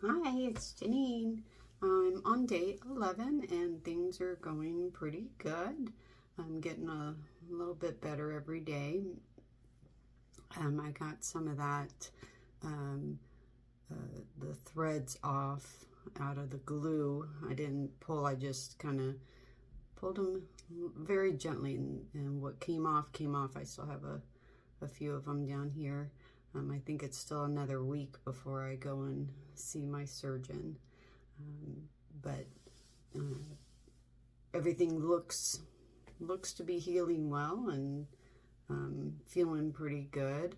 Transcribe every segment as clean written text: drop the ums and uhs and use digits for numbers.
Hi, it's Janine. I'm on day 11 and things are going pretty good. I'm getting a little bit better every day. I got some of that, um, the threads off out of the glue. I didn't pull, I just kind of pulled them very gently, and what came off came off. I still have a few of them down here. I think it's still another week before I go and see my surgeon. But everything looks to be healing well, and feeling pretty good.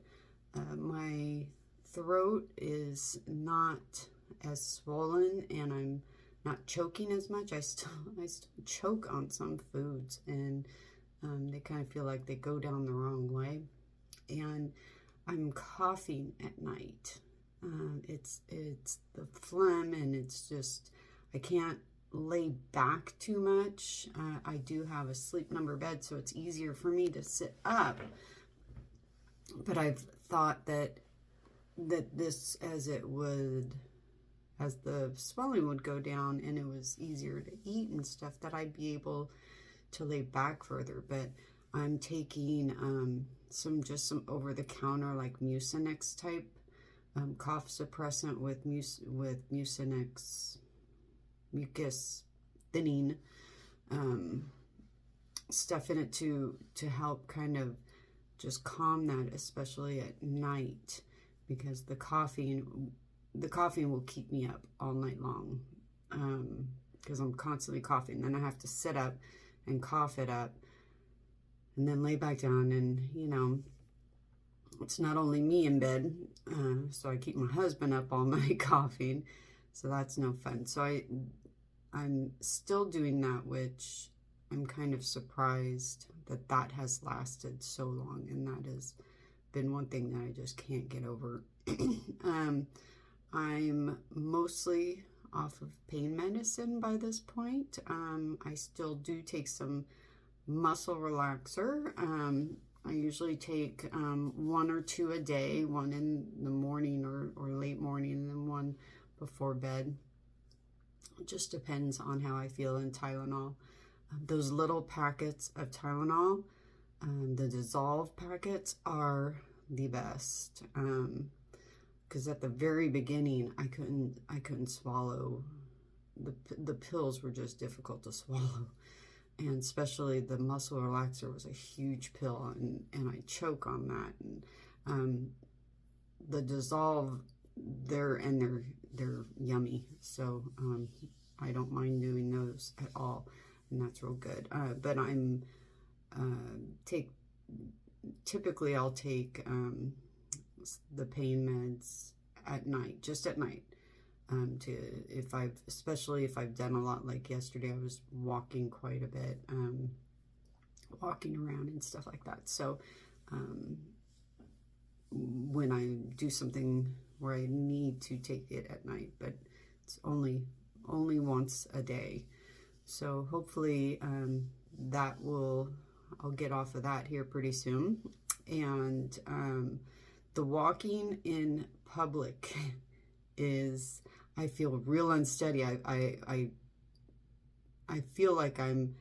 My throat is not as swollen, and I'm not choking as much. I still choke on some foods, and they kind of feel like they go down the wrong way. And I'm coughing at night. It's the phlegm, and it's just, I can't lay back too much. I do have a sleep number bed, so it's easier for me to sit up. But I've thought that this, as the swelling would go down and it was easier to eat and stuff, that I'd be able to lay back further. But I'm taking some over-the-counter, like Mucinex type cough suppressant with Mucinex mucus thinning stuff in it to help kind of just calm that, especially at night, because the coughing will keep me up all night long, because I'm constantly coughing. Then I have to sit up and cough it up, and then lay back down, and it's not only me in bed, so I keep my husband up all night coughing, so that's no fun. So I'm still doing that, which I'm kind of surprised that has lasted so long, and that has been one thing that I just can't get over. I'm mostly off of pain medicine by this point. I still do take some muscle relaxer. I usually take 1 or 2 a day, one in the morning or late morning, and then one before bed. It just depends on how I feel. In Tylenol, those little packets of Tylenol, the dissolve packets, are the best, because at the very beginning I couldn't swallow. The pills were just difficult to swallow, and especially the muscle relaxer was a huge pill, and I choke on that. And the dissolve, they're yummy, so I don't mind doing those at all, and that's real good. But I'm typically I'll take the pain meds at night, just at night, especially if I've done a lot. Like yesterday, I was walking quite a bit, walking around and stuff like that. So when I do something where I need to take it at night, but it's only once a day. So hopefully I'll get off of that here pretty soon. And the walking in public is, I feel real unsteady. I feel like I'm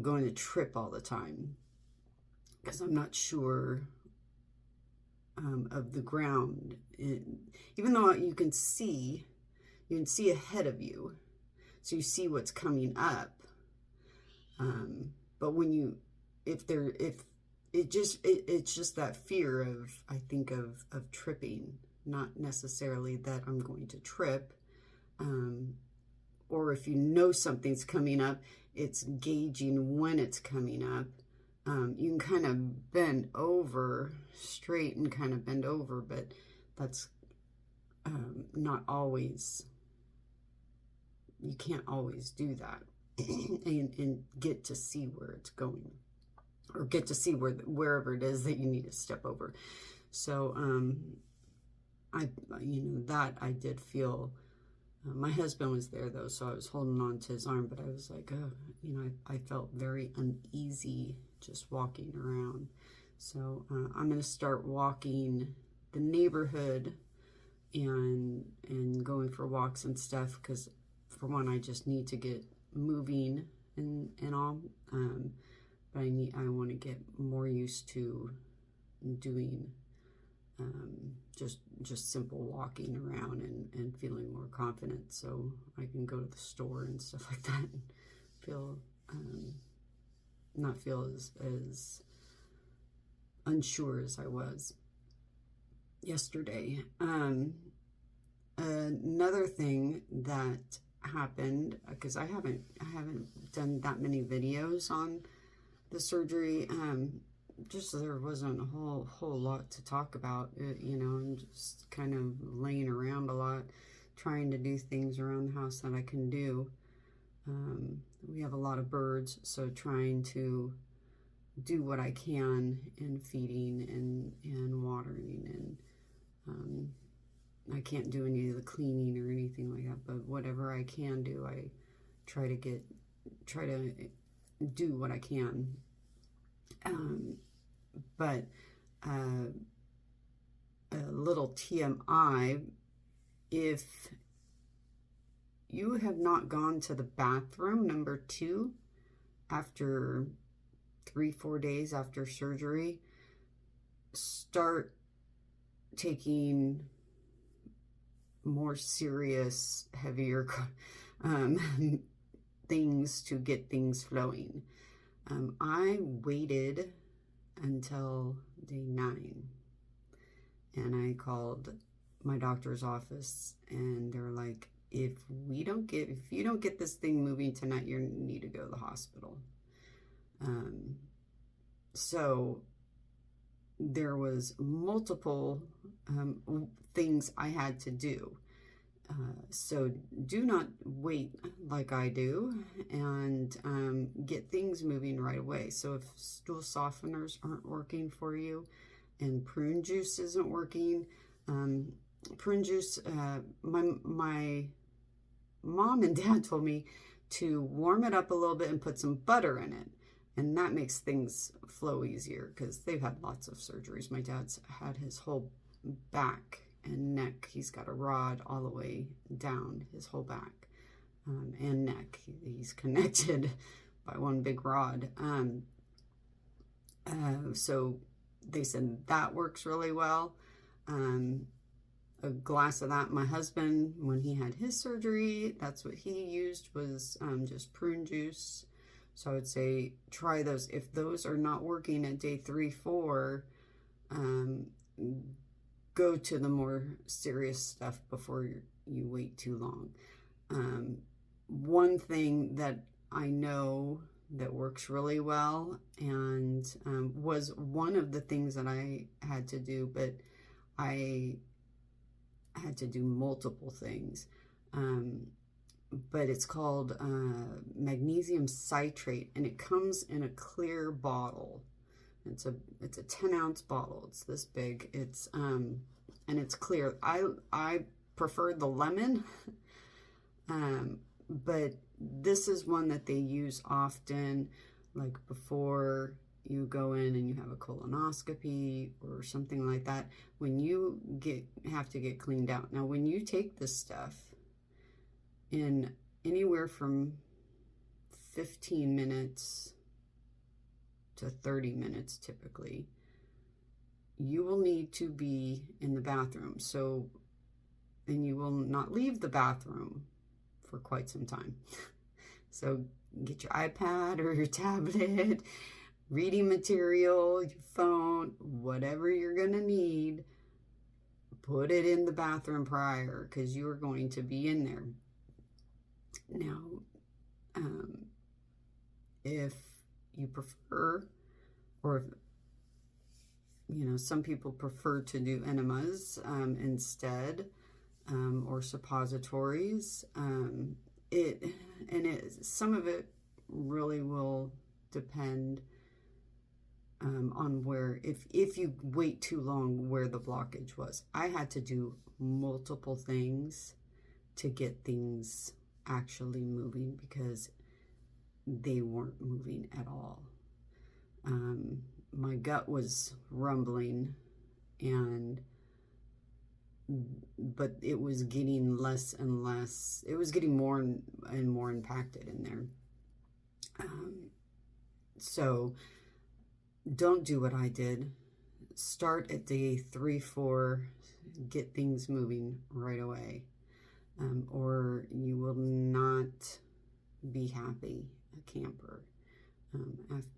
going to trip all the time, because I'm not sure of the ground. Even though you can see ahead of you, so you see what's coming up. But when it's just that fear of, I think, of tripping, not necessarily that I'm going to trip. Or if you know something's coming up, it's gauging when it's coming up. You can kind of bend over straight and kind of bend over, but that's not always, you can't always do that and get to see where it's going, or get to see wherever it is that you need to step over. So that I did feel. My husband was there though, so I was holding on to his arm, but I was like, I felt very uneasy just walking around. So I'm going to start walking the neighborhood and going for walks and stuff, because for one, I just need to get moving and all, but I want to get more used to doing just simple walking around and feeling more confident, so I can go to the store and stuff like that and feel not feel as unsure as I was yesterday. Another thing that happened, because I haven't done that many videos on the surgery, just there wasn't a whole lot to talk about. You know, I'm just kind of laying around a lot, trying to do things around the house that I can do. We have a lot of birds, so trying to do what I can in feeding and watering, and I can't do any of the cleaning or anything like that, but whatever I can do, I try to do what I can. But a little TMI, if you have not gone to the bathroom, number 2, after 3-4 days after surgery, start taking more serious, heavier things to get things flowing. I waited until day 9, and I called my doctor's office, and they're like, if you don't get this thing moving tonight, you need to go to the hospital. So there was multiple things I had to do. So do not wait like I do, and get things moving right away. So if stool softeners aren't working for you and prune juice isn't working, prune juice, my mom and dad told me to warm it up a little bit and put some butter in it. And that makes things flow easier, because they've had lots of surgeries. My dad's had his whole back and neck. He's got a rod all the way down his whole back and neck. He's connected by one big rod. So they said that works really well. A glass of that. My husband, when he had his surgery, that's what he used, was just prune juice. So I would say try those. If those are not working at day 3-4, go to the more serious stuff before you wait too long. One thing that I know that works really well, and was one of the things that I had to do, but I had to do multiple things. But it's called magnesium citrate, and it comes in a clear bottle. It's a 10-ounce bottle. It's this big. It's and it's clear. I prefer the lemon, but this is one that they use often, like before you go in and you have a colonoscopy or something like that, when you have to get cleaned out. Now, when you take this stuff, in anywhere from 15 minutes to 30 minutes typically, you will need to be in the bathroom. So, and you will not leave the bathroom for quite some time. So get your iPad or your tablet, reading material, your phone, whatever you're gonna need, put it in the bathroom prior, because you are going to be in there. Now, if you prefer, or some people prefer to do enemas instead, or suppositories. Some of it really will depend on where, if you wait too long, where the blockage was. I had to do multiple things to get things actually moving, because they weren't moving at all. My gut was rumbling, and but it was getting less and less. It was getting more and more impacted in there. So don't do what I did. Start at day 3, 4, get things moving right away, or you will not be happy, a camper,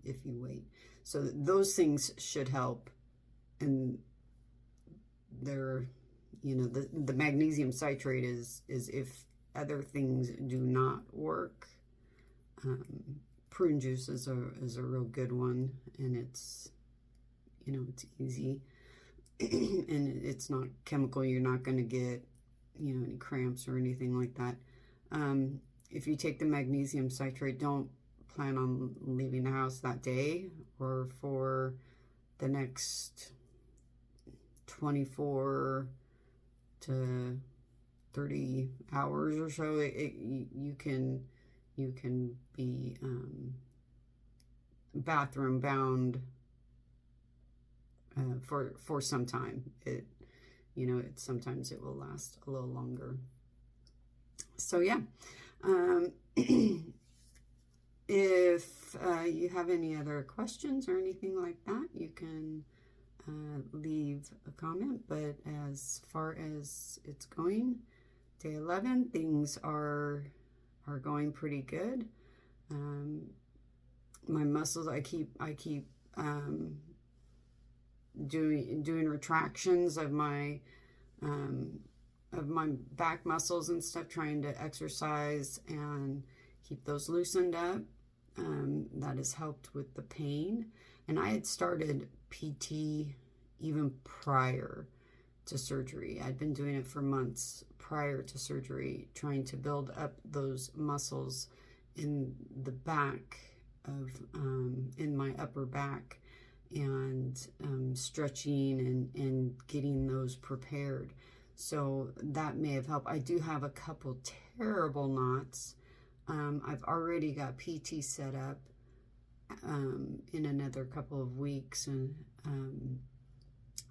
if you wait. So those things should help. And they're, you know, the magnesium citrate is if other things do not work. Prune juice is a real good one, and it's, you know, it's easy and it's not chemical. You're not going to get, you know, any cramps or anything like that. If you take the magnesium citrate, don't plan on leaving the house that day or for the next 24 to 30 hours or so. You can be bathroom bound for some time. You know, sometimes it will last a little longer. So yeah, if you have any other questions or anything like that, you can leave a comment. But as far as it's going, day 11, things are going pretty good. My muscles, I keep doing retractions of my back muscles and stuff, trying to exercise and keep those loosened up. That has helped with the pain. And I had started PT even prior to surgery. I'd been doing it for months prior to surgery, trying to build up those muscles in the back of, in my upper back, and stretching and getting those prepared. So that may have helped. I do have a couple terrible knots. I've already got PT set up in another couple of weeks, and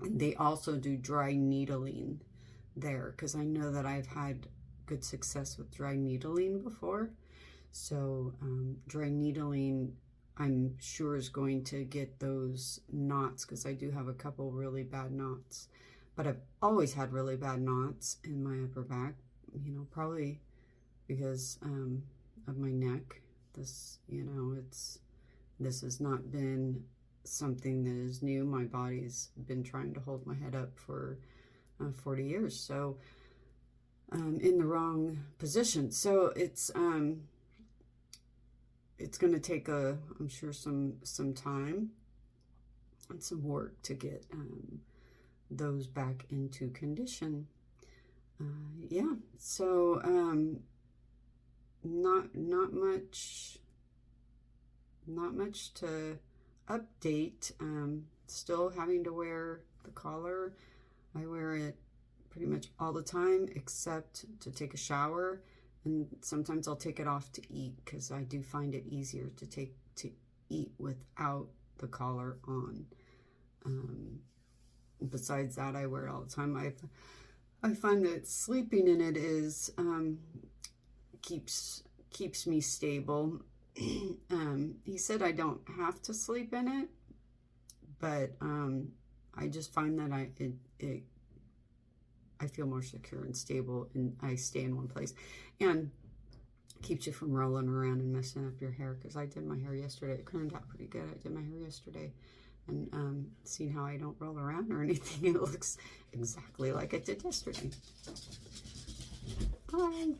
they also do dry needling there, because I know that I've had good success with dry needling before. So dry needling, I'm sure, is going to get those knots, because I do have a couple really bad knots. But I've always had really bad knots in my upper back, you know, probably because of my neck. This, you know, this has not been something that is new. My body's been trying to hold my head up for 40 years, so in the wrong position. So it's going to take I'm sure some time and some work to get those back into condition. Yeah, so not much to update. Still having to wear the collar. I wear it pretty much all the time, except to take a shower, and sometimes I'll take it off to eat, because I do find it easier to eat without the collar on. Besides that, I wear it all the time. I find that sleeping in it is keeps me stable. He said I don't have to sleep in it, but I just find that I feel more secure and stable, and I stay in one place, and keeps you from rolling around and messing up your hair, because I did my hair yesterday. It turned out pretty good. I did my hair yesterday, and seeing how I don't roll around or anything, it looks exactly like it did yesterday. Bye.